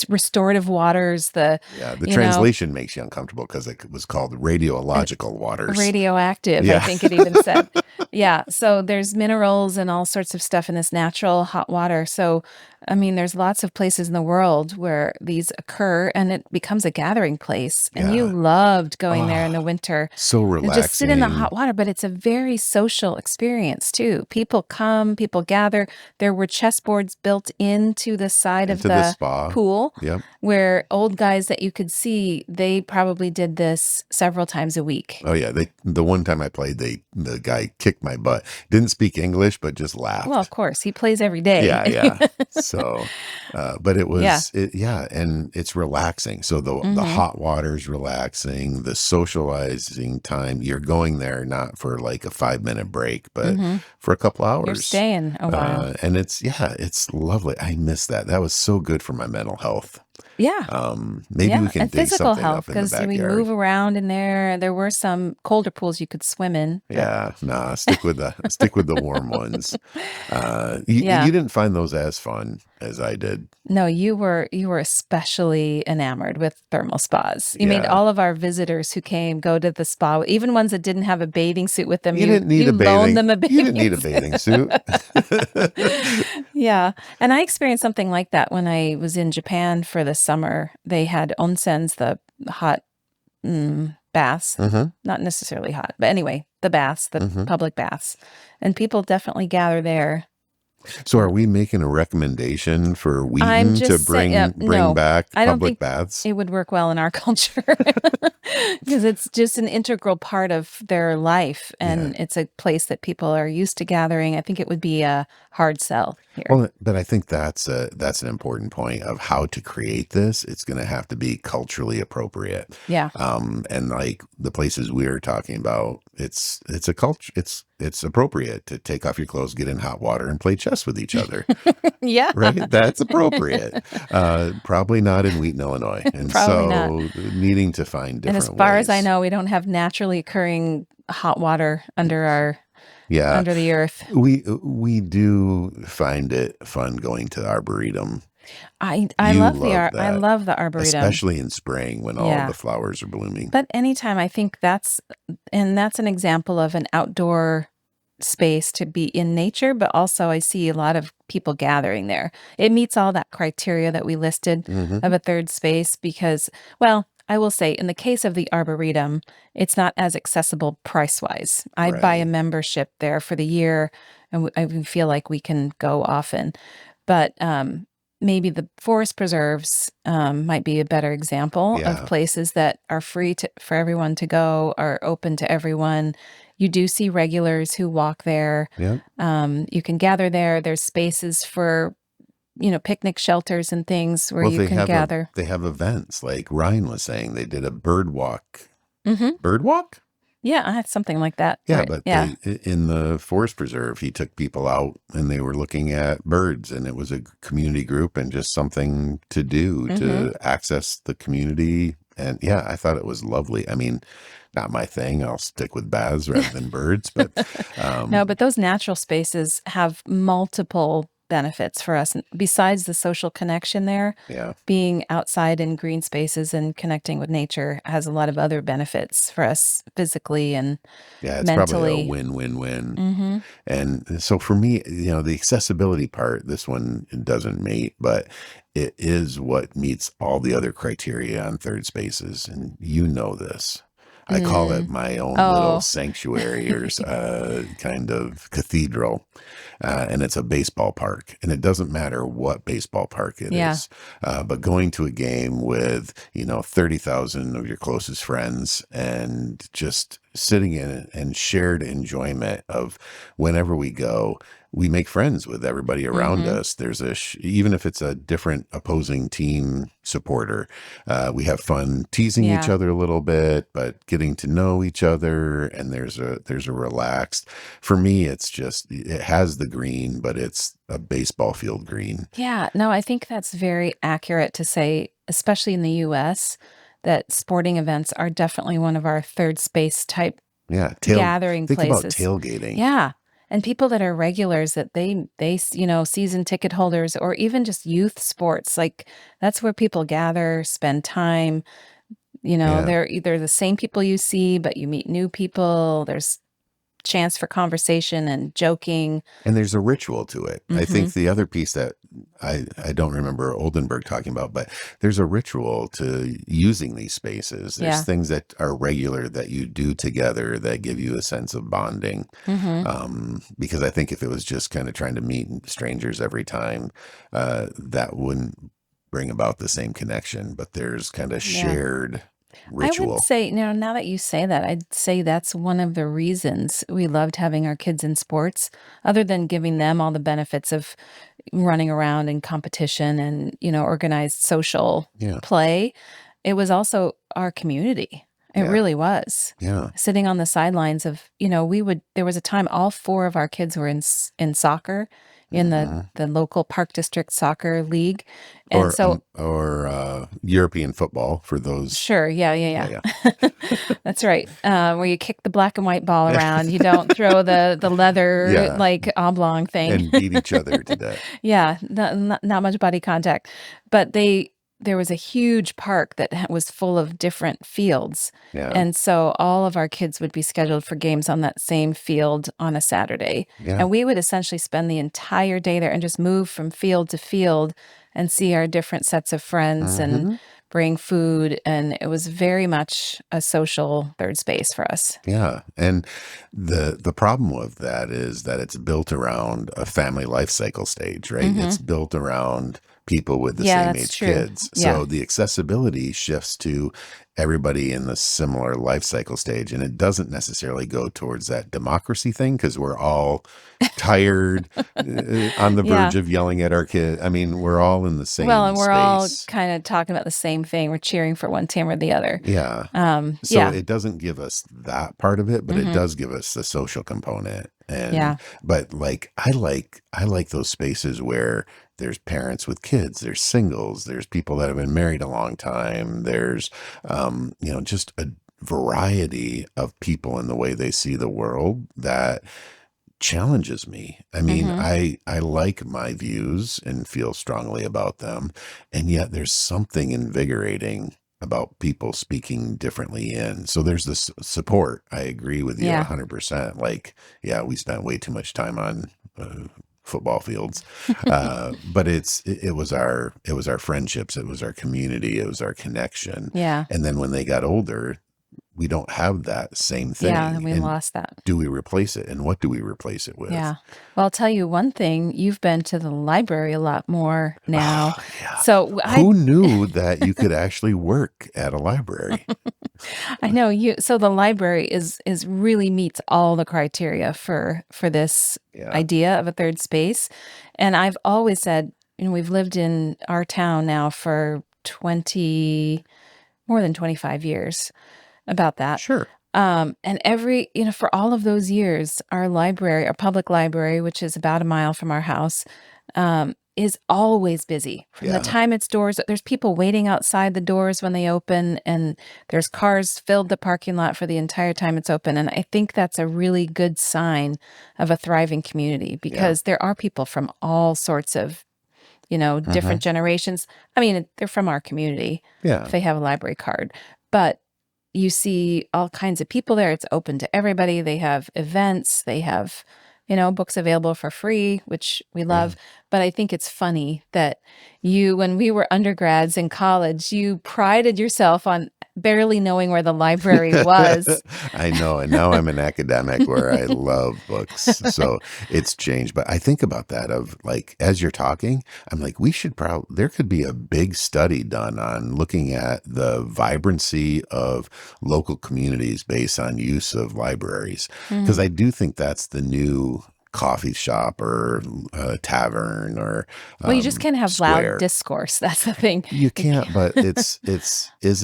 restorative waters, the Yeah, the you know translation makes you uncomfortable because it was called radiological waters. radioactive. I Yeah. think it even said, yeah. So there's minerals and all sorts of stuff in this natural hot water. So I mean, there's lots of places in the world where these occur, and it becomes a gathering place. And you Yeah. loved going there in the Oh, winter. so And just sit in the hot relaxing. water, but it's a very social experience too. People come, people gather. There were chessboards built into the side of Into the the spa. pool Yep. where old guys that you could see, they probably did this several times a week. Oh yeah. The one time I played, the guy kicked my butt. Didn't speak English, but just Well, laughed. of course, he plays every day. Yeah, yeah. So, but it Yeah. was, yeah, and it's relaxing. So the Hmm. hot water's relaxing, the socializing time. You're going there not for like a 5-minute break, but Hmm. for a couple You're hours. staying a while. And it's lovely. I miss that. That was so good for my mental health. Yeah. Maybe we Yeah. can And dig physical something health up in the because we move backyard. around in there. There were some colder pools you could swim in, but Yeah, nah, stick with the warm ones. You yeah. didn't find those as fun as I did. No, you were especially enamored with thermal spas. You made Yeah. all of our visitors who came go to the spa, even ones that didn't have a bathing suit with them. You didn't need You a loaned bathing them a you didn't bathing need a bathing suit. suit. Yeah, and I experienced something like that when I was in Japan for the summer. They had onsens, the hot baths, Mhm, not necessarily hot, but anyway, the baths, the mhm. public baths, and people definitely gather there. So are we making a recommendation for I'm Wheaton to just saying, bring no, back I don't public think baths? it would work well in our culture because it's just an integral part of their life Yeah. and it's a place that people are used to gathering. I think it would be a hard sell here. Well, but I think that's an important point of how to create this. It's going to have to be culturally appropriate, Yeah. and like the places we are talking about, it's a culture. It's appropriate to take off your clothes, get in hot water, and play chess with each other. Yeah. Right? That's appropriate. Probably not in Wheaton, Illinois, and Probably not. so needing to find And as different far as I ways. know, we don't have naturally occurring hot water Yeah, under the earth. we do find it fun going to the Arboretum. I You love love I that. love the arboretum. Especially in spring when all the Yeah. flowers are blooming. But anytime I think that's an example of an outdoor space to be in nature, but also I see a lot of people gathering there. It meets all that criteria that we listed of Mhm. a third space because, well, I will say in the case of the Arboretum, it's not as accessible price-wise. I buy a Right. membership there for the year and I feel like we can go often. But maybe the forest preserves might be a better example of Yeah. places that are for everyone to go, are open to everyone. You do see regulars who walk there. Yep. You can gather there. There's spaces for, picnic shelters and things where Well, you can gather. they have events like Ryan was saying, they did a bird walk. Hmm. Bird walk? Yeah, I had something like that. Yeah, Right. but Yeah. in the forest preserve, he took people out and they were looking at birds, and it was a community group and just something to do Hmm. to access the community. And yeah, I thought it was lovely. I mean, not my thing. I'll stick with baths rather than birds, but No, um, but those natural spaces have multiple benefits for us besides the social connection there. yeah, Being outside in green spaces and connecting with nature has a lot of other benefits for us physically and yeah, it's probably a mentally. win-win-win. Mhm. And so for me, the accessibility part, this one doesn't mate, but it is what meets all the other criteria on third spaces. And you know this. I call it Mm. my own little Oh. sanctuary or kind of cathedral. And it's a baseball park. And it doesn't matter what baseball park it Yeah. is. But going to a game with, 30,000 of your closest friends and just sitting in it and shared enjoyment of whenever we go, we make friends with everybody around Mhm. us. There's even if it's a different opposing team supporter, we have fun teasing each Yeah. other a little bit, but getting to know each other. And there's a relaxed. For me, it's just it has the green, but it's a baseball field green. Yeah. No, I think that's very accurate to say, especially in the US, that sporting events are definitely one of our third space type Yeah, gathering think about places. tailgating. Yeah. And people that are regulars that season ticket holders or even just youth sports, like that's where people gather, spend time. Yeah. They're either the same people you see, but you meet new people. There's chance for conversation and joking. And there's a ritual to it. I Hmm. think the other piece that I don't remember Oldenburg talking about, but there's a ritual to using these spaces. There's Yeah. things that are regular that you do together that give you a sense of bonding. Hmm. Because I think if it was just kind of trying to meet strangers every time, that wouldn't bring about the same connection. But there's kind of Yeah. shared I would ritual. say, now that you say that, I'd say that's one of the reasons we loved having our kids in sports, other than giving them all the benefits of running around in competition and, organized social Yeah. play. It was also our community. It Yeah. really was. Yeah. Sitting on the sidelines of, there was a time all four of our kids were in soccer in Hmm. the local park district soccer league. And so, Or European football for those. sure, yeah, Yeah, yeah, yeah. yeah. That's right. Where you kick the black and white ball around. You don't throw the leather Yeah, like oblong thing. and beat each other to death. Yeah, not much body contact. But there was a huge park that was full of different fields. Yeah, And so all of our kids would be scheduled for games on that same field on a Saturday. yeah. And we would essentially spend the entire day there and just move from field to field and see our different sets of friends and Hmm. bring food. And it was very much a social third space for us. Yeah, and the problem with that is that it's built around a family life cycle stage, right? Hmm. It's built around people with the Yeah, same that's age true. kids. Yeah. So the accessibility shifts to everybody in the similar life cycle stage, and it doesn't necessarily go towards that democracy thing because we're all tired, on the Yeah. verge of yelling at our kid. I mean, we're all in the Well, same and we're all space. kind of talking about the same thing. We're cheering for one team or the other. Yeah. So Yeah. it doesn't give us that part of it, but it Hmm. does give us the social component. And Yeah. but like I like those spaces where there's parents with kids, there's singles, there's people that have been married a long time, there's just a variety of people in the way they see the world that challenges me. I mean, Hmm. I like my views and feel strongly about them, and yet there's something invigorating about people speaking differently in. So there's this support. I agree with you Yeah. 100%. Like, yeah, we spent way too much time on football fields. But it was our friendships, it was our community, it was our connection. Yeah. And then when they got older, we don't have that same Yeah. And thing. we And lost that. do we replace it? And what do we replace it with? Yeah. Well, I'll tell you one thing. You've been to the library a lot more now. Oh, yeah. So Who knew that you could actually work at a library? I know you. So the library is really meets all the criteria for this Yeah. idea of a third space. And I've always said, we've lived in our town now for 20 more than 25 years, about that. Sure. And for all of those years, our library, our public library, which is about a mile from our house, is always busy. From the Yeah. time its doors, there's people waiting outside the doors when they open, and there's cars filled the parking lot for the entire time it's open. And I think that's a really good sign of a thriving community Yeah. because there are people from all sorts of, Hmm. different generations. I mean, they're from our community if Yeah. they have a library card, but you see all kinds of people there. It's open to everybody. They have events. They have, books available for free, which we Yeah. love. But I think it's funny that when we were undergrads in college, you prided yourself on barely knowing where the library was. I know. And now I'm an academic where I love books. So it's changed. But I think about that of like, as you're talking, I'm like, there could be a big study done on looking at the vibrancy of local communities based on use of libraries. Because Mm. I do think that's the new coffee shop or tavern or Well, you just can't have loud square. discourse. That's the thing. You You can't, can't. but is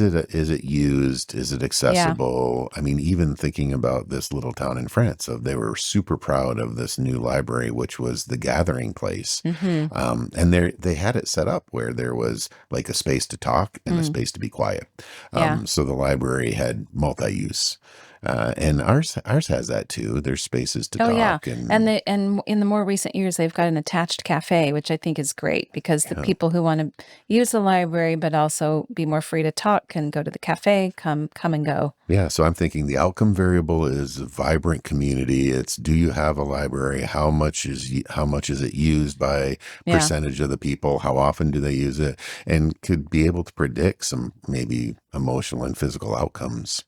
it used? Is it Yeah. accessible? I mean, even thinking about this little town in France, so they were super proud of this new library, which was the gathering place. Hmm. And they had it set up where there was like a space to talk and a Mm. space to be quiet. Yeah. So the library had multi-use. And ours has that too. There's spaces to Oh yeah. talk And and in the more recent years they've got an attached cafe, which I think is great because the yeah. people who want to use the library but also be more free to talk can go to the cafe, come and go. Yeah, so I'm thinking the outcome variable is a vibrant community. It's do you have a library? How much is it used by Yeah. percentage of the people? How often do they use it? And could be able to predict some maybe emotional and physical outcomes.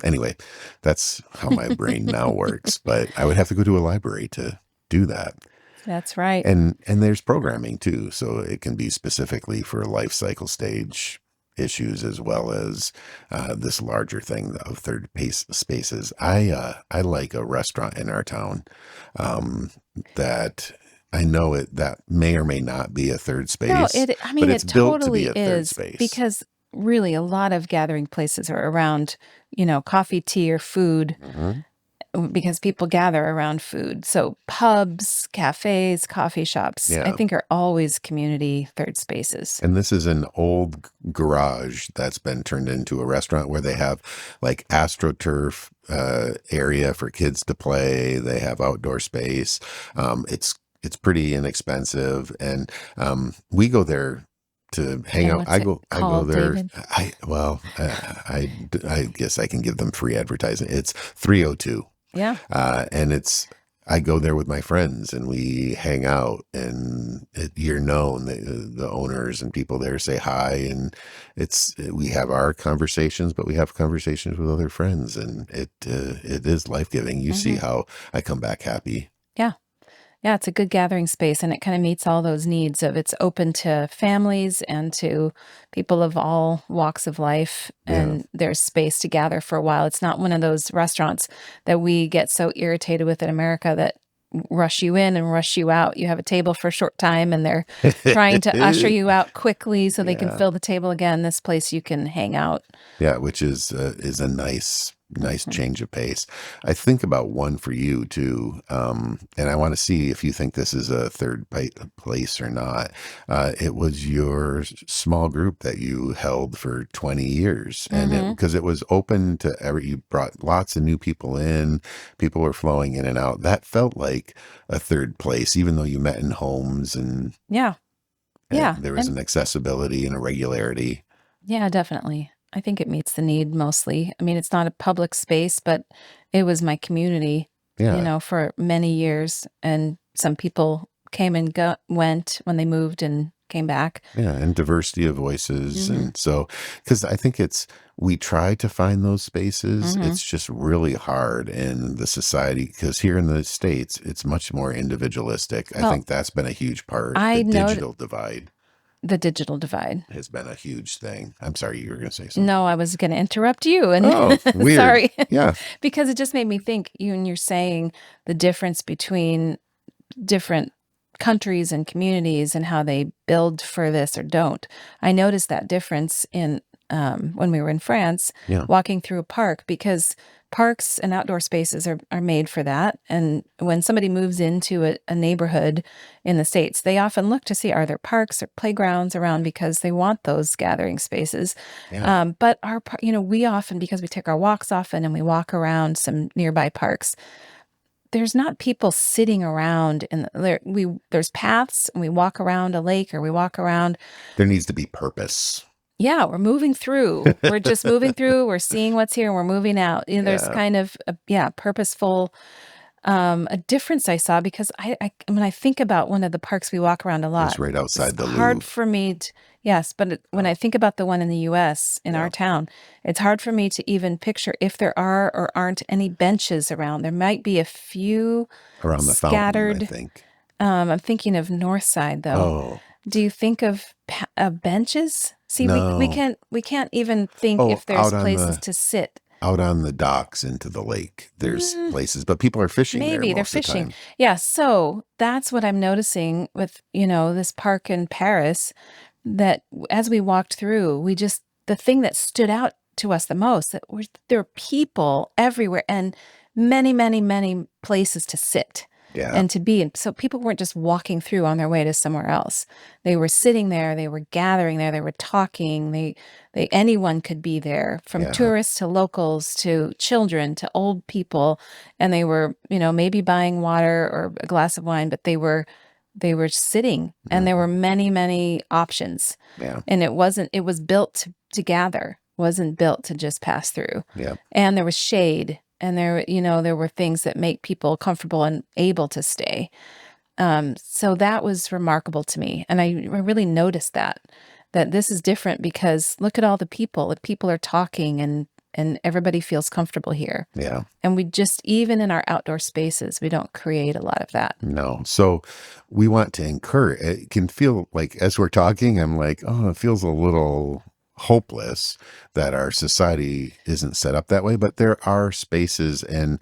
Anyway, that's how my brain now works. But I would have to go to a library to do that. That's right. And there's programming too, so it can be specifically for life cycle stage issues as well as this larger thing of third pace spaces. I like a restaurant in our town that I know that may or may not be a third No, space, I but mean it's it built to be totally a third is space. because really a lot of gathering places are around, coffee, tea, or food. Hmm. because people gather around food. So pubs, cafes, coffee shops, I Yeah. think are always community third spaces. And this is an old garage that's been turned into a restaurant where they have like AstroTurf area for kids to play. They have outdoor space. It's pretty inexpensive, and we go there to hang And out. what's it I go called, there. David? I guess I can give them free advertising. It's 302. Yeah. And I go there with my friends and we hang out, and you're known, the owners and people there say hi, and we have our conversations, but we have conversations with other friends, and it is life-giving. You see Hmm. how I come back happy. Yeah. Yeah, it's a good gathering space, and it kind of meets all those needs of it's open to families and to people of all walks of life, Yeah. and there's space to gather for a while. It's not one of those restaurants that we get so irritated with in America that rush you in and rush you out. You have a table for a short time and they're trying to usher you out quickly so they can Yeah. fill the table again. This place you can hang out. Yeah, which is a nice change of pace. I think about one for you too, and I want to see if you think this is a place or not. It was your small group that you held for 20 years, and Hmm. because it was open to you brought lots of new people in, people were flowing in and out. That felt like a third place, even though you met in homes, Yeah. and Yeah. there was And an accessibility and a regularity. yeah, definitely. I think it meets the need mostly. I mean, it's not a public space, but it was my community, Yeah. for many years. And some people came and went when they moved and came back. Yeah, and diversity of voices. Hmm. And so, because I think we try to find those spaces. Hmm. It's just really hard in the society, because here in the States, it's much more individualistic. I Well, think that's been a huge part. The I know digital divide the digital divide. has been a huge thing. I'm sorry, you were going to say something. No, I was going to interrupt you and Oh, weird. sorry, Yeah. because it just made me think and you're saying the difference between different countries and communities and how they build for this or don't. I noticed that difference in when we were in France, Yeah. walking through a park, because parks and outdoor spaces are made for that. And when somebody moves into a neighborhood in the States, they often look to see, are there parks or playgrounds around, because they want those gathering spaces. Yeah. But we often, because we take our walks often and we walk around some nearby parks, there's not people sitting around there's paths, and we walk around a lake or we walk around. There needs to be purpose. Yeah, we're moving through. We're just moving through. We're seeing what's here and we're moving out. There's Yeah. kind of purposeful a difference I saw, because when I think about one of the parks we walk around a It's lot, right it's outside the hard Louvre. for me to, yes, but when I think about the one in the US in Yeah. our town, it's hard for me to even picture if there are or aren't any benches around. There might be a few Around the fountain, I scattered. think. I'm thinking of North Side though. Oh, Do you think of benches? See, no. we can't even think Oh, if there's places to sit. out on the docks into the lake. There's Mm, places, but people are fishing there maybe they're most of the fishing. time. Yeah, so that's what I'm noticing with, this park in Paris, that as we walked through, the thing that stood out to us the most, that there are people everywhere and many, many, many places to sit Yeah. and to be. And so people weren't just walking through on their way to somewhere else. They were sitting there, they were gathering there, they were talking, anyone could be there, from Yeah. tourists to locals to children to old people. And they were, maybe buying water or a glass of wine, but they were sitting, and there were many, many options. Yeah. And it was built to gather, wasn't built to just pass through. Yeah. And there was shade, and there were things that make people comfortable and able to stay. So that was remarkable to me. And I really noticed that this is different, because look at all the people. The people are talking, and everybody feels comfortable here. Yeah. And we just, even in our outdoor spaces, we don't create a lot of that. No. So we want to encourage, it can feel like as we're talking, I'm like, oh, it feels a little hopeless that our society isn't set up that way, but there are spaces, and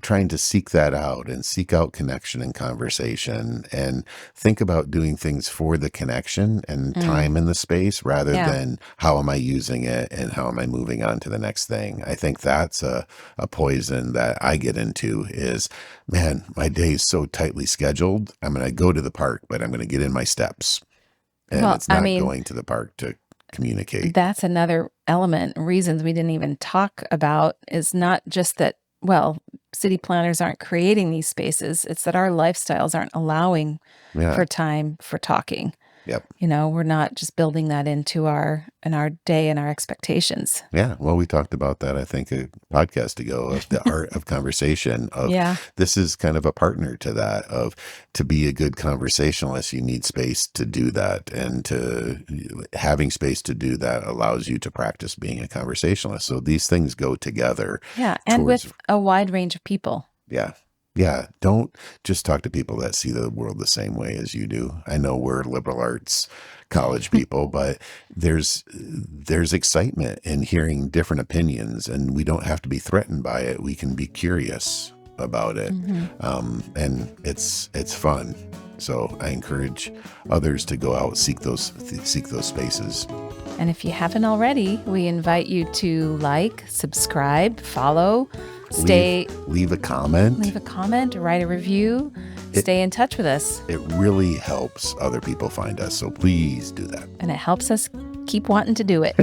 trying to seek that out and seek out connection and conversation and think about doing things for the connection and Mm. time in the space rather Yeah. than how am I using it and how am I moving on to the next thing. I think that's a poison that I get into is, man, my day is so tightly scheduled. I'm going to go to the park, but I'm going to get in my steps. And Well, it's I not mean, going to the park to communicate. that's another element, reasons we didn't even talk about is not just that, well, city planners aren't creating these spaces, it's that our lifestyles aren't allowing Yeah. for time for talking. Yep. We're not just building that into our day and our expectations. Yeah. Well, we talked about that, I think, a podcast ago of the art of conversation of Yeah. this is kind of a partner to that of to be a good conversationalist, you need space to do that. And having space to do that allows you to practice being a conversationalist. So these things go together Yeah, and towards, with a wide range of people. yeah. Yeah, don't just talk to people that see the world the same way as you do. I know we're liberal arts college people, but there's excitement in hearing different opinions, and we don't have to be threatened by it. We can be curious about it, Mhm. and it's fun. So I encourage others to go out seek those spaces. And if you haven't already, we invite you to like, subscribe, follow, stay, Leave a comment. leave a comment, write a review, stay in touch with us. It really helps other people find us. So please do that. And it helps us keep wanting to do it.